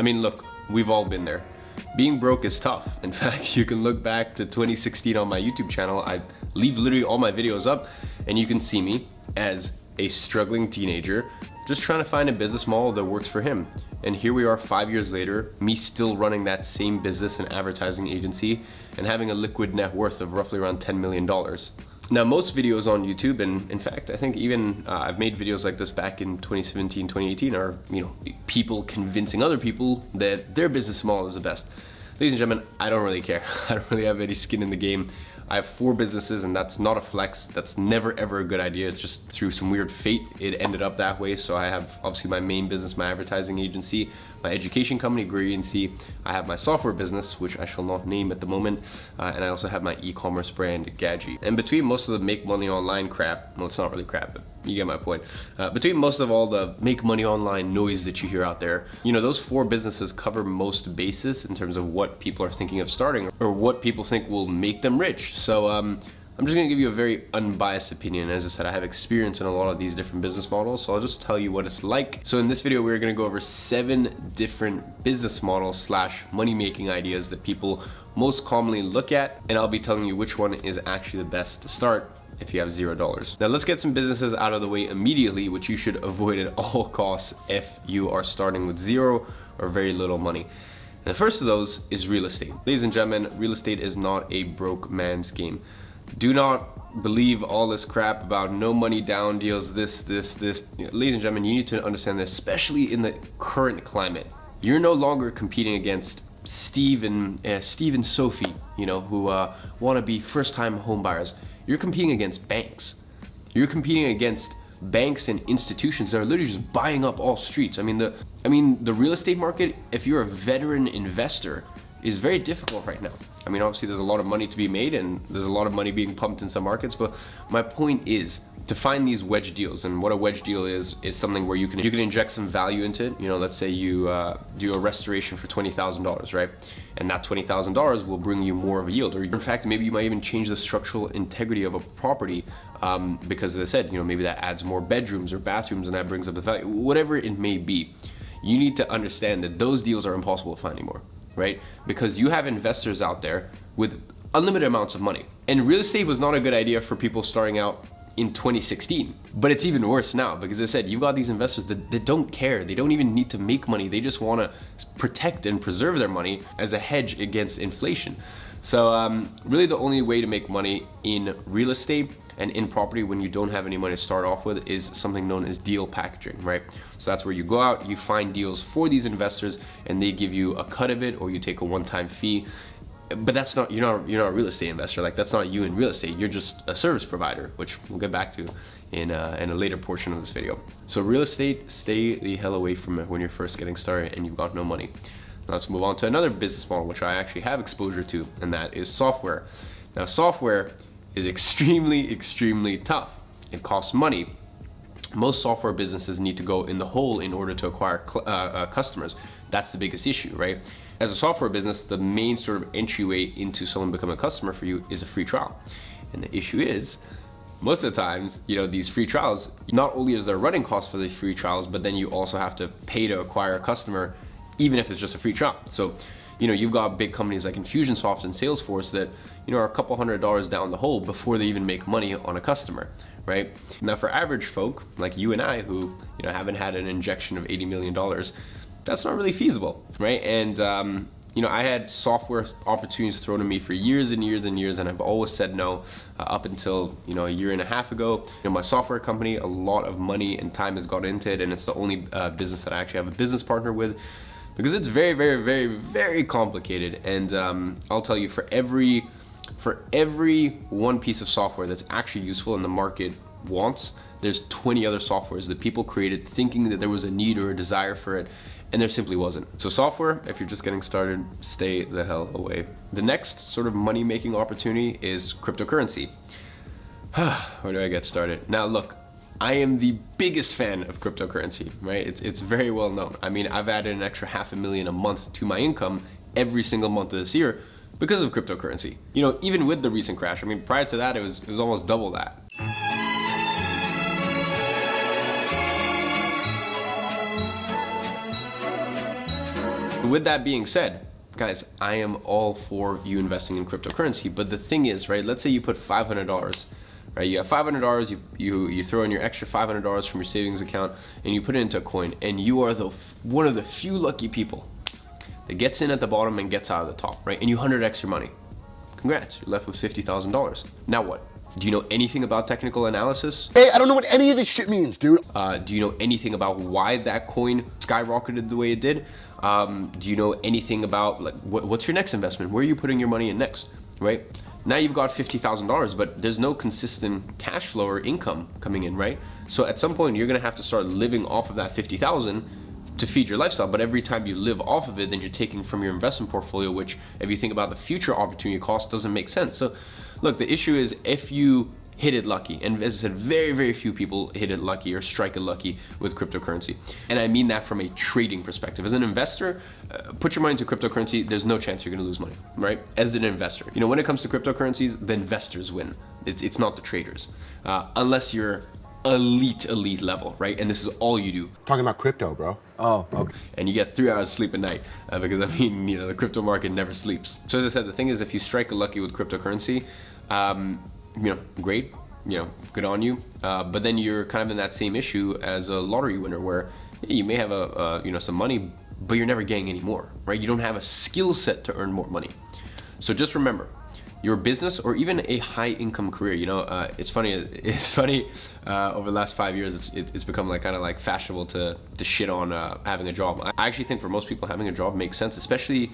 I mean, look, we've all been there. Being broke is tough. In fact, you can look back to 2016 on my YouTube channel. I leave literally all my videos up and you can see me as a struggling teenager just trying to find a business model that works for him. And here we are 5 years later, me still running that same business and advertising agency and having a liquid net worth of roughly around $10 million. Now, most videos on YouTube, and in fact, I think even I've made videos like this back in 2017, 2018, are, people convincing other people that their business model is the best. Ladies and gentlemen, I don't really care. I don't really have any skin in the game. I have 4 businesses and that's not a flex. That's never ever a good idea. It's just through some weird fate, it ended up that way. So I have obviously my main business, my advertising agency, my education company, Greency. I have my software business, which I shall not name at the moment. And I also have my e-commerce brand, Gadget. And between most of the make money online crap, well, it's not really crap, but you get my point. Between most of all the make money online noise that you hear out there, those 4 businesses cover most bases in terms of what people are thinking of starting or what people think will make them rich. So I'm just gonna give you a very unbiased opinion. As I said, I have experience in a lot of these different business models, so I'll just tell you what it's like. So in this video, we're gonna go over 7 different business models / money-making ideas that people most commonly look at, and I'll be telling you which one is actually the best to start if you have $0. Now let's get some businesses out of the way immediately, which you should avoid at all costs if you are starting with 0 or very little money. And the first of those is real estate. Ladies and gentlemen, real estate is not a broke man's game. Do not believe all this crap about no money down deals, this. Ladies and gentlemen, you need to understand this, especially in the current climate. You're no longer competing against Steve and Sophie, who want to be first-time home buyers. You're competing against banks. You're competing against banks and institutions that are literally just buying up all streets. I mean, the real estate market, if you're a veteran investor, is very difficult right now. I mean, obviously there's a lot of money to be made and there's a lot of money being pumped in some markets, but my point is to find these wedge deals. And what a wedge deal is something where you can inject some value into it. Let's say you do a restoration for $20,000, right? And that $20,000 will bring you more of a yield. Or in fact, maybe you might even change the structural integrity of a property because, as I said, maybe that adds more bedrooms or bathrooms and that brings up the value. Whatever it may be, you need to understand that those deals are impossible to find anymore, right? Because you have investors out there with unlimited amounts of money. And real estate was not a good idea for people starting out in 2016. But it's even worse now because, as I said, you've got these investors that don't care. They don't even need to make money. They just want to protect and preserve their money as a hedge against inflation. So really the only way to make money in real estate and in property when you don't have any money to start off with is something known as deal packaging, right? So that's where you go out, you find deals for these investors and they give you a cut of it or you take a one-time fee. But that's not, you're not a real estate investor. Like, that's not you in real estate. You're just a service provider, which we'll get back to in a later portion of this video. So real estate, stay the hell away from it when you're first getting started and you've got no money. Now let's move on to another business model, which I actually have exposure to, and that is software. Now software is extremely tough. It costs money. Most software businesses need to go in the hole in order to acquire customers. That's the biggest issue, right? As a software business, the main sort of entryway into someone becoming a customer for you is a free trial. And the issue is, most of the times, these free trials, not only is there running costs for the free trials, but then you also have to pay to acquire a customer, even if it's just a free trial. So, you've got big companies like Infusionsoft and Salesforce that, are a couple $100s down the hole before they even make money on a customer, right? Now for average folk like you and I who, haven't had an injection of $80 million, that's not really feasible, right? And I had software opportunities thrown to me for years and years and years, and I've always said no up until a year and a half ago. My software company, a lot of money and time has gone into it, and it's the only business that I actually have a business partner with, because it's very complicated. And I'll tell you, for every one piece of software that's actually useful and the market wants, there's 20 other softwares that people created thinking that there was a need or a desire for it, and there simply wasn't. So software, if you're just getting started, stay the hell away. The next sort of money-making opportunity is cryptocurrency. Where do I get started? Now look, I am the biggest fan of cryptocurrency, right? It's very well known. I mean, I've added an extra $500,000 a month to my income every single month of this year because of cryptocurrency. Even with the recent crash, I mean, prior to that, it was almost double that. With that being said, guys, I am all for you investing in cryptocurrency, but the thing is, right, let's say you put $500, right? You have $500, you throw in your extra $500 from your savings account and you put it into a coin, and you are one of the few lucky people that gets in at the bottom and gets out of the top, right? And you 100x your money. Congrats, you're left with $50,000. Now what? Do you know anything about technical analysis? Hey, I don't know what any of this shit means, dude. Do you know anything about why that coin skyrocketed the way it did? Do you know anything about, like, what's your next investment? Where are you putting your money in next, right? Now you've got $50,000, but there's no consistent cash flow or income coming in, right? So at some point you're gonna have to start living off of that 50,000 to feed your lifestyle. But every time you live off of it, then you're taking from your investment portfolio, which if you think about the future opportunity cost, doesn't make sense. So look, the issue is if you hit it lucky, and as I said, very, very few people hit it lucky or strike it lucky with cryptocurrency. And I mean that from a trading perspective. As an investor, put your money into cryptocurrency, there's no chance you're gonna lose money, right? As an investor, you know, when it comes to cryptocurrencies, the investors win. It's not the traders, unless you're elite level, right? And this is all you do. Talking about crypto, bro. Oh, okay. And you get 3 hours sleep a night, because I mean, you know, the crypto market never sleeps. So as I said, the thing is, if you strike a lucky with cryptocurrency, you know, great, you know, good on you. But then you're kind of in that same issue as a lottery winner, where you may have you know, some money, but you're never getting any more, right? You don't have a skill set to earn more money. So just remember, your business or even a high income career, you know, it's funny over the last 5 years, it's become like kind of like fashionable to shit on having a job. I actually think for most people having a job makes sense, especially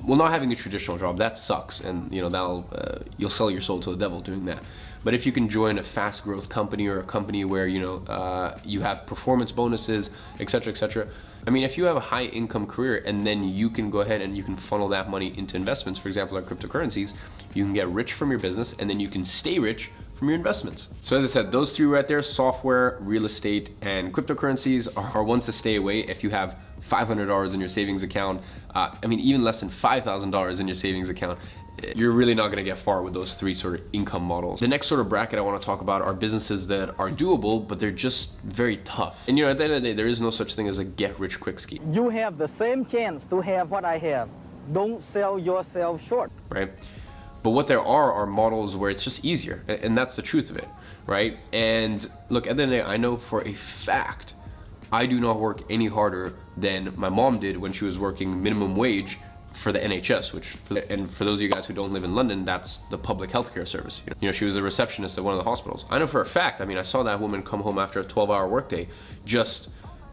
well, not having a traditional job, that sucks, and you know, that'll you'll sell your soul to the devil doing that. But if you can join a fast growth company, or a company where, you know, you have performance bonuses, etc., etc. I mean, if you have a high income career and then you can go ahead and you can funnel that money into investments, for example, like cryptocurrencies, you can get rich from your business and then you can stay rich from your investments. So as I said, those three right there, software, real estate, and cryptocurrencies are ones to stay away if you have $500 in your savings account. I mean, even less than $5,000 in your savings account, you're really not gonna get far with those three sort of income models. The next sort of bracket I wanna talk about are businesses that are doable, but they're just very tough. And you know, at the end of the day, there is no such thing as a get rich quick scheme. You have the same chance to have what I have. Don't sell yourself short. Right? But what there are models where it's just easier, and that's the truth of it, right? And look, at the end of the day, I know for a fact, I do not work any harder than my mom did when she was working minimum wage for the NHS, which, and for those of you guys who don't live in London, that's the public healthcare service. You know, she was a receptionist at one of the hospitals. I know for a fact, I mean, I saw that woman come home after a 12-hour workday, just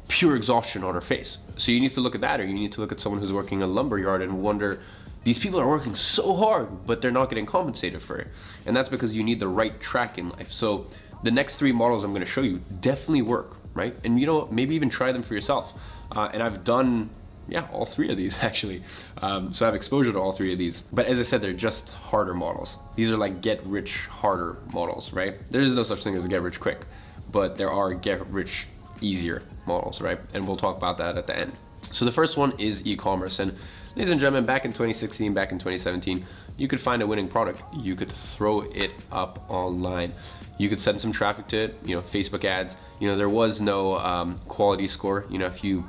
pure exhaustion on her face. So you need to look at that, or you need to look at someone who's working in a lumber yard and wonder, these people are working so hard, but they're not getting compensated for it. And that's because you need the right track in life. So the next three models I'm gonna show you definitely work, right? And you know, maybe even try them for yourself. And I've done, yeah, all three of these actually. So I have exposure to all three of these. But as I said, they're just harder models. These are like get rich harder models, right? There is no such thing as a get rich quick, but there are get rich easier models, right? And we'll talk about that at the end. So the first one is e-commerce. And ladies and gentlemen, back in 2016, back in 2017, you could find a winning product. You could throw it up online. You could send some traffic to it, you know, Facebook ads. You know, there was no quality score. You know, if you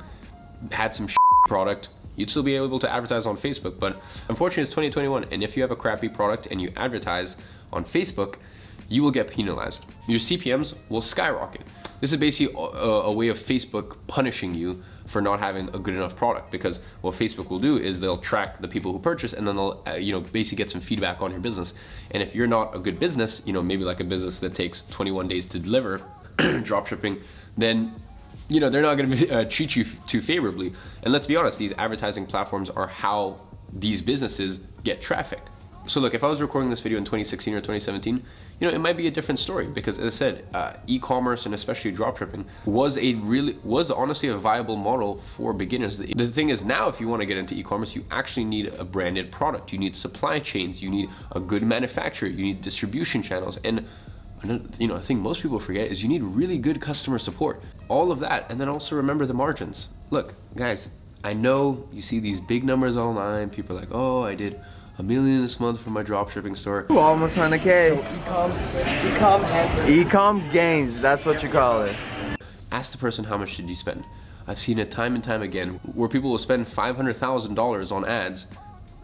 had some product, you'd still be able to advertise on Facebook. But unfortunately, it's 2021, and if you have a crappy product and you advertise on Facebook, you will get penalized. Your CPMs will skyrocket. This is basically a way of Facebook punishing you for not having a good enough product, because what Facebook will do is they'll track the people who purchase, and then they'll you know, basically get some feedback on your business. And if you're not a good business, you know, maybe like a business that takes 21 days to deliver, drop shipping, then you know, they're not going to treat you too favorably. And let's be honest, these advertising platforms are how these businesses get traffic. So look, if I was recording this video in 2016 or 2017, you know, it might be a different story, because as I said, e-commerce and especially dropshipping was honestly a viable model for beginners. The thing is, now if you want to get into e-commerce, you actually need a branded product. You need supply chains, you need a good manufacturer, you need distribution channels, and you know, I think most people forget is you need really good customer support. All of that, and then also remember the margins. Look, guys, I know you see these big numbers online. People are like, oh, I did $1 million this month for my dropshipping store. Ooh, almost 100K. So E-com gains, that's what you call it. Ask the person, how much did you spend? I've seen it time and time again where people will spend $500,000 on ads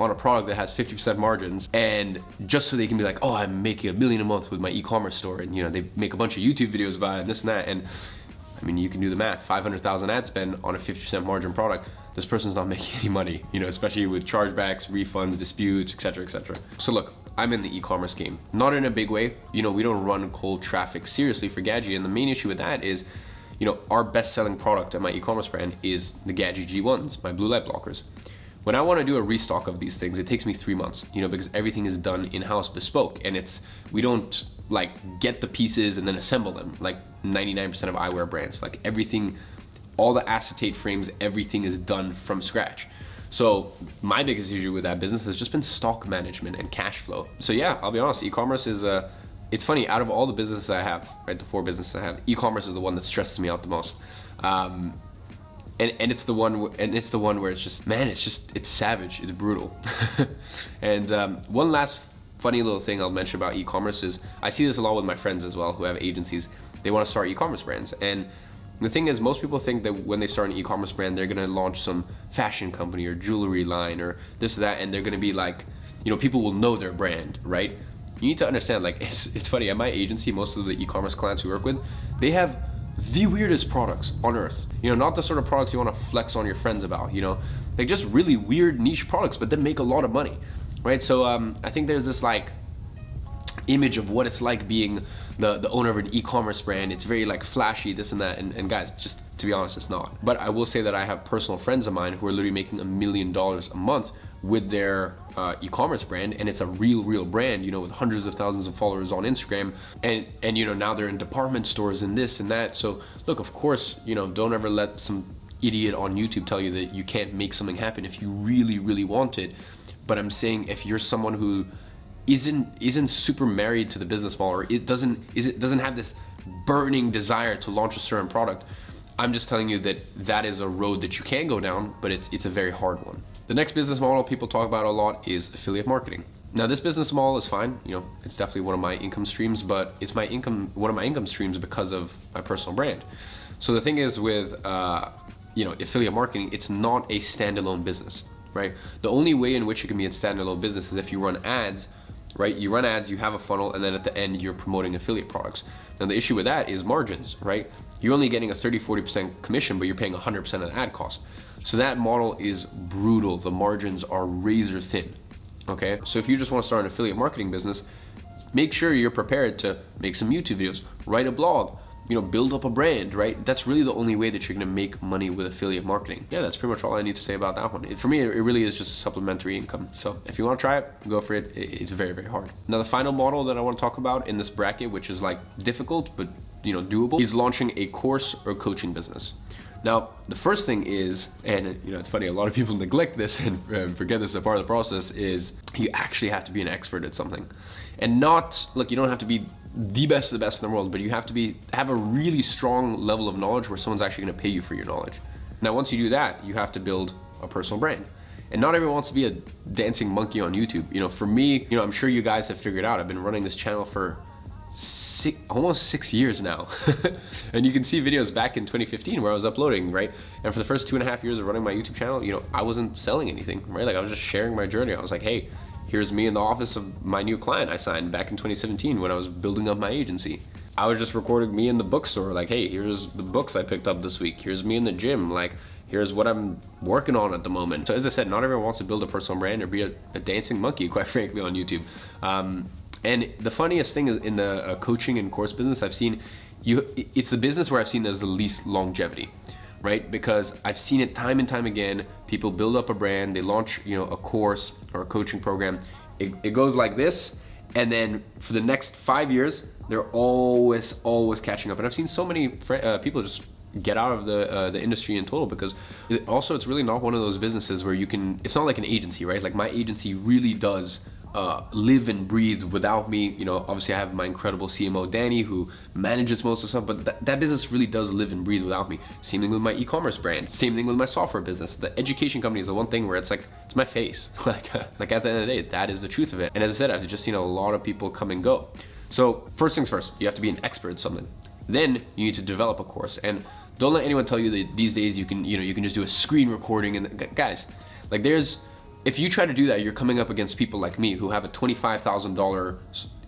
on a product that has 50% margins, and just so they can be like, oh, I'm making $1 million a month with my e-commerce store, and you know, they make a bunch of YouTube videos about it and this and that. And I mean, you can do the math, 500,000 ad spend on a 50% margin product. This person's not making any money, you know, especially with chargebacks, refunds, disputes, etc., etc. So look, I'm in the e-commerce game, not in a big way. You know, we don't run cold traffic seriously for Gadget, and the main issue with that is, you know, our best-selling product at my e-commerce brand is the Gadget G1s, my blue light blockers. When I want to do a restock of these things, it takes me 3 months, you know, because everything is done in-house, bespoke, and we don't like get the pieces and then assemble them like 99% of eyewear brands. Like everything, all the acetate frames, everything is done from scratch. So my biggest issue with that business has just been stock management and cash flow. So yeah, I'll be honest, e-commerce is it's funny, out of all the businesses I have, right, the 4 businesses I have, e-commerce is the one that stresses me out the most. And it's the one where it's just, man, it's savage, it's brutal. And one last funny little thing I'll mention about e-commerce is, I see this a lot with my friends as well who have agencies. They want to start e-commerce brands, and the thing is, most people think that when they start an e-commerce brand, they're gonna launch some fashion company or jewelry line or this or that, and they're gonna be like, you know, people will know their brand, right? You need to understand, like, it's funny, at my agency, most of the e-commerce clients we work with, they have the weirdest products on earth. You know, not the sort of products you want to flex on your friends about, you know, like just really weird niche products, but then make a lot of money, right? So I think there's this like image of what it's like being the owner of an e-commerce brand. It's very like flashy, this and that, and guys, just to be honest, it's not. But I will say that I have personal friends of mine who are literally making $1 million a month with their e-commerce brand, and it's a real brand, you know, with hundreds of thousands of followers on Instagram, and you know, now they're in department stores and this and that. So look, of course, you know, don't ever let some idiot on YouTube tell you that you can't make something happen if you really want it. But I'm saying, if you're someone who isn't super married to the business model, or it doesn't have this burning desire to launch a certain product, I'm just telling you that is a road that you can go down, but it's a very hard one. The next business model people talk about a lot is affiliate marketing. Now, this business model is fine, you know, it's definitely one of my income streams, but it's one of my income streams because of my personal brand. So the thing is with you know, affiliate marketing, it's not a standalone business, right? The only way in which it can be a standalone business is if you run ads, right? You run ads, you have a funnel, and then at the end you're promoting affiliate products. Now the issue with that is margins, right? You're only getting a 30-40% commission, but you're paying 100% of the ad cost. So that model is brutal. The margins are razor thin, okay? So if you just want to start an affiliate marketing business, make sure you're prepared to make some YouTube videos, write a blog, you know, build up a brand, right? That's really the only way that you're gonna make money with affiliate marketing. Yeah, that's pretty much all I need to say about that one. For me, it really is just a supplementary income. So if you wanna try it, go for it. It's very hard. Now, the final model that I wanna talk about in this bracket, which is like difficult, but you know, doable, is launching a course or coaching business. Now, the first thing is, and you know, it's funny, a lot of people neglect this and forget this as a part of the process, is you actually have to be an expert at something. And not, look, you don't have to be the best of the best in the world, but you have to have a really strong level of knowledge where someone's actually gonna pay you for your knowledge. Now, once you do that, you have to build a personal brand. And not everyone wants to be a dancing monkey on YouTube. You know, for me, you know, I'm sure you guys have figured out, I've been running this channel for almost 6 years now. And you can see videos back in 2015 where I was uploading, right? And for the first 2.5 years of running my YouTube channel, you know, I wasn't selling anything, right? Like, I was just sharing my journey. I was like, hey, here's me in the office of my new client I signed back in 2017 when I was building up my agency. I was just recording me in the bookstore, like, hey, here's the books I picked up this week. Here's me in the gym, like, here's what I'm working on at the moment. So as I said, not everyone wants to build a personal brand or be a dancing monkey, quite frankly, on YouTube. And the funniest thing is, in the coaching and course business, I've seen, it's the business where I've seen there's the least longevity, right? Because I've seen it time and time again. People build up a brand, they launch, you know, a course or a coaching program. It goes like this, and then for the next 5 years, they're always catching up. And I've seen so many people just get out of the industry in total, because it's really not one of those businesses where you can, it's not like an agency, right? Like, my agency really does live and breathe without me. You know, obviously I have my incredible CMO Danny, who manages most of the stuff, but that business really does live and breathe without me. Same thing with my e-commerce brand, same thing with my software business. The education company is the one thing where it's like, it's my face. like at the end of the day, that is the truth of it. And as I said, I've just seen a lot of people come and go. So first things first, you have to be an expert at something. Then you need to develop a course. And Don't let anyone tell you that these days you can just do a screen recording. And guys, like if you try to do that, you're coming up against people like me who have a $25,000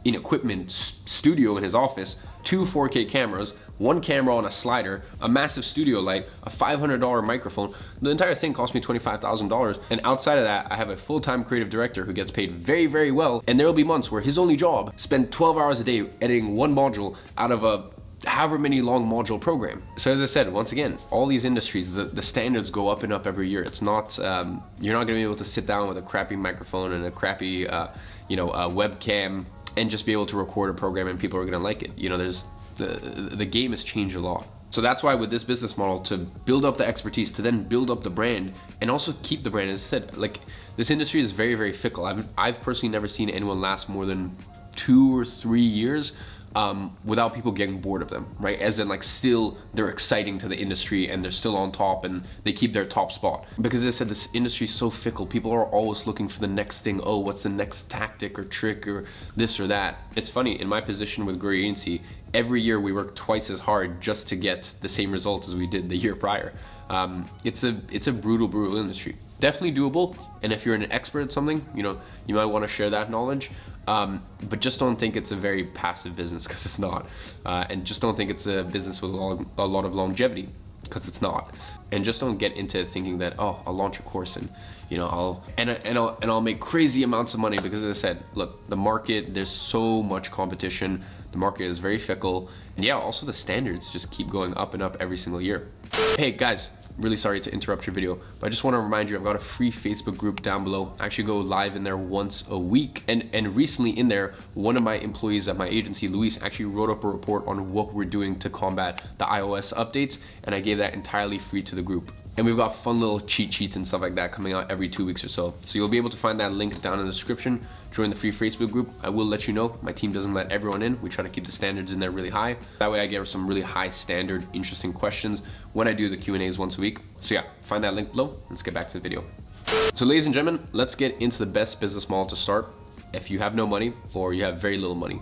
in equipment studio in his office, 2 4K cameras, 1 camera on a slider, a massive studio light, a $500 microphone. The entire thing cost me $25,000. And outside of that, I have a full-time creative director who gets paid very, very well. And there will be months where his only job, spend 12 hours a day editing 1 module out of a however many long module program. So as I said, once again, all these industries, the standards go up and up every year. It's not, you're not gonna be able to sit down with a crappy microphone and a crappy, webcam and just be able to record a program and people are gonna like it. There's, the game has changed a lot. So that's why with this business model, to build up the expertise, to then build up the brand and also keep the brand, as I said, like this industry is very, very fickle. I've personally never seen anyone last more than 2 or 3 years without people getting bored of them, right? As in like still they're exciting to the industry and they're still on top and they keep their top spot. Because as I said, this industry is so fickle. People are always looking for the next thing. Oh, what's the next tactic or trick or this or that? It's funny, in my position with Grow Your Agency, every year we work twice as hard just to get the same result as we did the year prior. It's a brutal industry. Definitely doable, and if you're an expert at something, you might want to share that knowledge. But just don't think it's a very passive business, because it's not. And just don't think it's a business with a lot of longevity, because it's not. And just don't get into thinking that, oh, I'll launch a course and I'll make crazy amounts of money, because as I said, look, the market, there's so much competition. The market is very fickle, and yeah, also the standards just keep going up and up every single year. Hey guys, really sorry to interrupt your video, but I just want to remind you, I've got a free Facebook group down below. I actually go live in there once a week, and recently in there, one of my employees at my agency, Luis, actually wrote up a report on what we're doing to combat the iOS updates, and I gave that entirely free to the group. And we've got fun little cheat sheets and stuff like that coming out every 2 weeks or so. So you'll be able to find that link down in the description. Join the free Facebook group. I will let you know, my team doesn't let everyone in. We try to keep the standards in there really high. That way I get some really high standard, interesting questions when I do the Q&As once a week. So yeah, find that link below. Let's get back to the video. So ladies and gentlemen, let's get into the best business model to start if you have no money or you have very little money.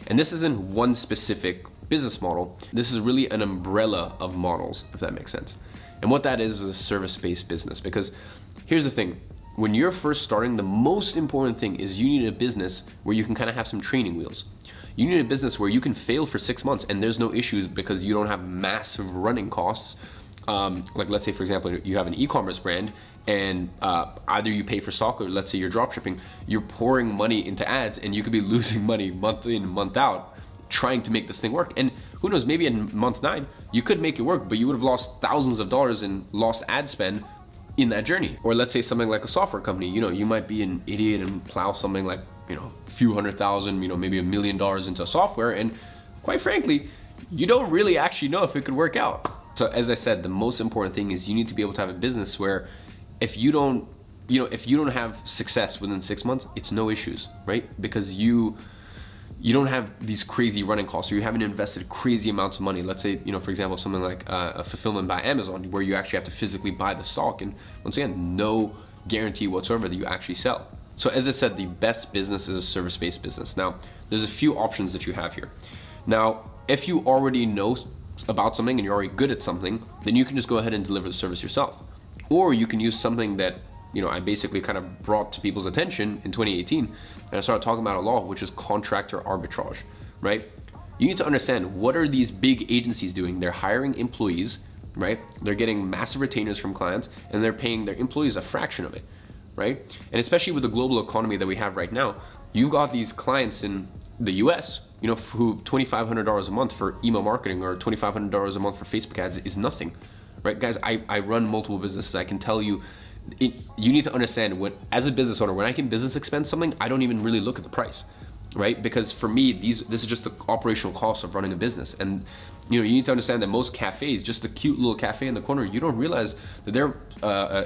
And this isn't one specific business model. This is really an umbrella of models, if that makes sense. And what that is a service-based business, because here's the thing. When you're first starting, the most important thing is you need a business where you can kind of have some training wheels. You need a business where you can fail for 6 months and there's no issues because you don't have massive running costs. Like let's say, for example, you have an e-commerce brand and either you pay for stock or let's say you're drop shipping, you're pouring money into ads and you could be losing money month in, month out trying to make this thing work. And who knows, maybe in month 9, you could make it work, but you would have lost thousands of dollars in lost ad spend in that journey. Or let's say something like a software company, you might be an idiot and plow something like, a few $100,000, maybe $1 million into software. And quite frankly, you don't really actually know if it could work out. So as I said, the most important thing is you need to be able to have a business where if you don't have success within 6 months, it's no issues, right? Because you don't have these crazy running costs, or you haven't invested crazy amounts of money. Let's say, for example, something like a fulfillment by Amazon, where you actually have to physically buy the stock, and once again, no guarantee whatsoever that you actually sell. So as I said, the best business is a service-based business. Now, there's a few options that you have here. Now, if you already know about something and you're already good at something, then you can just go ahead and deliver the service yourself. Or you can use something that I basically kind of brought to people's attention in 2018, and I started talking about a law, which is contractor arbitrage, right? You need to understand, what are these big agencies doing? They're hiring employees, right? They're getting massive retainers from clients, and they're paying their employees a fraction of it, right? And especially with the global economy that we have right now, you've got these clients in the US, who $2,500 a month for email marketing or $2,500 a month for Facebook ads is nothing, right? Guys, I run multiple businesses. I can tell you, you need to understand, as a business owner, when I can business expense something, I don't even really look at the price, right? Because for me, this is just the operational cost of running a business. And you need to understand that most cafes, just a cute little cafe in the corner, you don't realize that their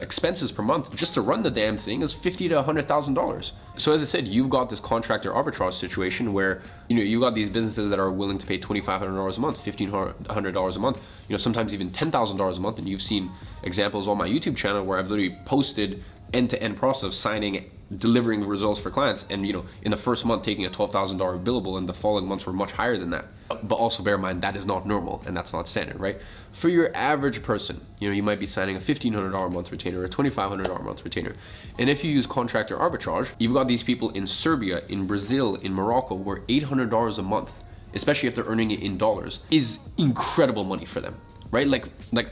expenses per month just to run the damn thing is $50,000 to $100,000. So as I said, you've got this contractor arbitrage situation where you got these businesses that are willing to pay $2,500 a month, $1,500 a month, sometimes even $10,000 a month. And you've seen examples on my YouTube channel where I've literally posted end-to-end process of signing delivering results for clients, and in the first month taking a $12,000 billable, and the following months were much higher than that. But also bear in mind, that is not normal and that's not standard, right? For your average person, you might be signing a $1,500 a month retainer or a $2,500 a month retainer. And if you use contractor arbitrage, you've got these people in Serbia, in Brazil, in Morocco, where $800 a month, especially if they're earning it in dollars, is incredible money for them. Right? Like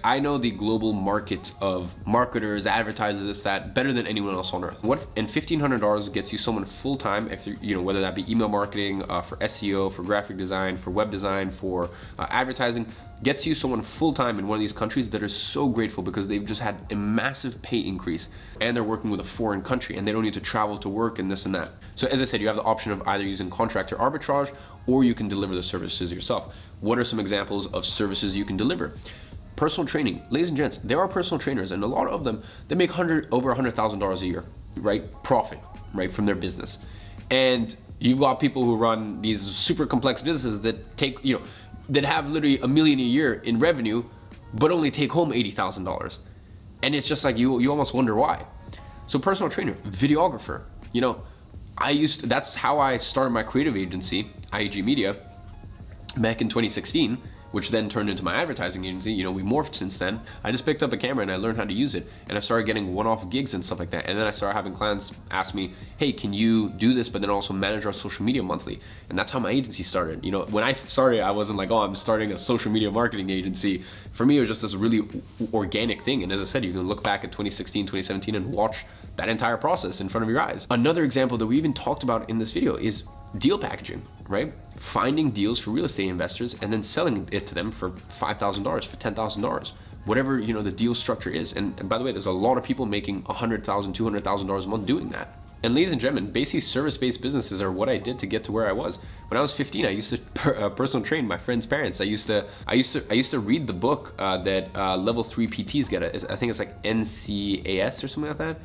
I know the global market of marketers, advertisers, this, that, better than anyone else on earth. And $1,500 gets you someone full-time, if whether that be email marketing, for SEO, for graphic design, for web design, for advertising, gets you someone full-time in one of these countries that are so grateful because they've just had a massive pay increase and they're working with a foreign country and they don't need to travel to work and this and that. So as I said, you have the option of either using contractor arbitrage or you can deliver the services yourself. What are some examples of services you can deliver? Personal training. Ladies and gents, there are personal trainers, and a lot of them, they make over $100,000 a year, right? Profit, right, from their business. And you've got people who run these super complex businesses that take, that have literally $1 million a year in revenue, but only take home $80,000. And it's just like, you almost wonder why. So personal trainer, videographer, that's how I started my creative agency, IAG Media, back in 2016, which then turned into my advertising agency. We morphed since then. I just picked up a camera and I learned how to use it, and I started getting one-off gigs and stuff like that. And then I started having clients ask me, hey, can you do this, but then also manage our social media monthly? And that's how my agency started. When I started, I wasn't like, oh, I'm starting a social media marketing agency. For me, it was just this really organic thing. And as I said, you can look back at 2016, 2017 and watch that entire process in front of your eyes. Another example that we even talked about in this video is deal packaging, right? Finding deals for real estate investors and then selling it to them for $5,000, for $10,000, whatever the deal structure is. And by the way, there's a lot of people making $100,000, $200,000 a month doing that. And ladies and gentlemen, basically service-based businesses are what I did to get to where I was. When I was 15, I used to personal train my friends' parents. I used to read the book that level 3 PTs get. I think it's like NCAS or something like that.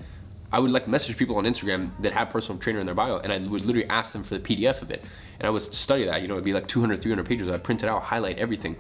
I would message people on Instagram that have personal trainer in their bio, and I would literally ask them for the PDF of it. And I would study that, it'd be like 200, 300 pages. I'd print it out, highlight everything.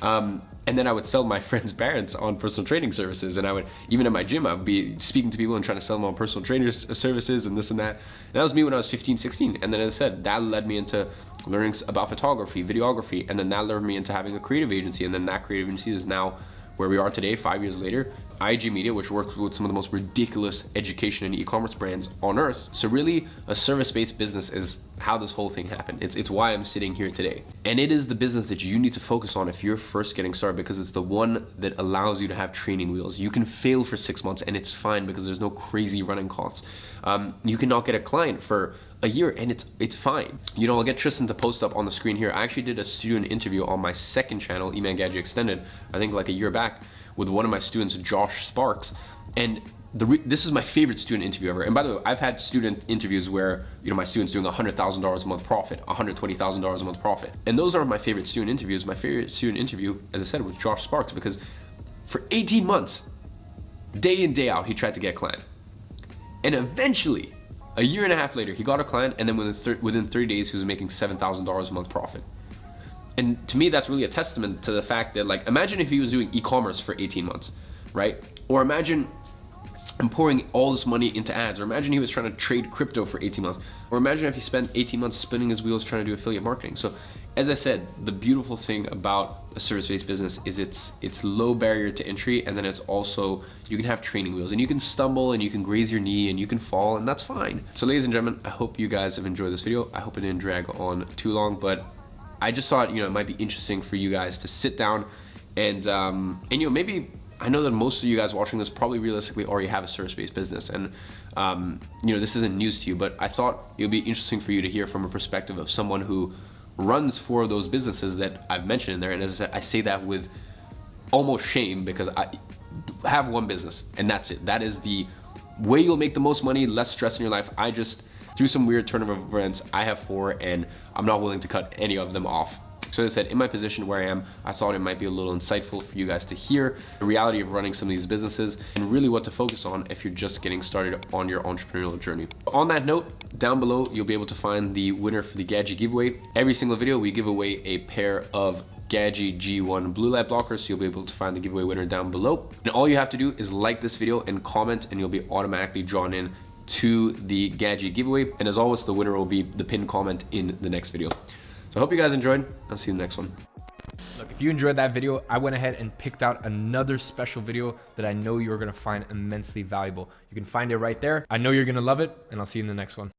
And then I would sell my friends' parents on personal training services. And I would, even at my gym, I would be speaking to people and trying to sell them on personal trainer services and this and that. And that was me when I was 15, 16. And then as I said, that led me into learning about photography, videography, and then that led me into having a creative agency. And then that creative agency is now where we are today, 5 years later. IAG Media, which works with some of the most ridiculous education and e-commerce brands on earth. So really, a service-based business is how this whole thing happened. It's why I'm sitting here today. And it is the business that you need to focus on if you're first getting started, because it's the one that allows you to have training wheels. You can fail for 6 months and it's fine because there's no crazy running costs. You can not get a client for a year and it's fine. I'll get Tristan to post up on the screen here. I actually did a student interview on my second channel, eMan Gadget Extended, I think like a year back, with one of my students, Josh Sparks. And this is my favorite student interview ever. And by the way, I've had student interviews where my students doing $100,000 a month profit, $120,000 a month profit. And those aren't my favorite student interviews. My favorite student interview, as I said, was Josh Sparks, because for 18 months, day in, day out, he tried to get a client. And eventually, a year and a half later, he got a client, and then within 30 days, he was making $7,000 a month profit. And to me, that's really a testament to the fact that, imagine if he was doing e-commerce for 18 months, right? Or imagine him pouring all this money into ads, or imagine he was trying to trade crypto for 18 months, or imagine if he spent 18 months spinning his wheels trying to do affiliate marketing. So as I said, the beautiful thing about a service-based business is it's low barrier to entry, and then it's also, you can have training wheels, and you can stumble and you can graze your knee and you can fall, and that's fine. So ladies and gentlemen, I hope you guys have enjoyed this video. I hope it didn't drag on too long, but I just thought, it might be interesting for you guys to sit down and maybe, I know that most of you guys watching this probably realistically already have a service-based business, and this isn't news to you, but I thought it would be interesting for you to hear from a perspective of someone who runs 4 of those businesses that I've mentioned in there. And as I said, I say that with almost shame, because I have one business and that's it. That is the way you'll make the most money, less stress in your life. I just, through some weird turn of events, I have 4 and I'm not willing to cut any of them off. So as I said, in my position where I am, I thought it might be a little insightful for you guys to hear the reality of running some of these businesses and really what to focus on if you're just getting started on your entrepreneurial journey. On that note, down below, you'll be able to find the winner for the Gadget giveaway. Every single video, we give away a pair of Gadget G1 blue light blockers, so you'll be able to find the giveaway winner down below. And all you have to do is like this video and comment, and you'll be automatically drawn in to the Gadget giveaway. And as always, the winner will be the pinned comment in the next video. So I hope you guys enjoyed. I'll see you in the next one. Look, if you enjoyed that video, I went ahead and picked out another special video that I know you're gonna find immensely valuable. You can find it right there. I know you're gonna love it, and I'll see you in the next one.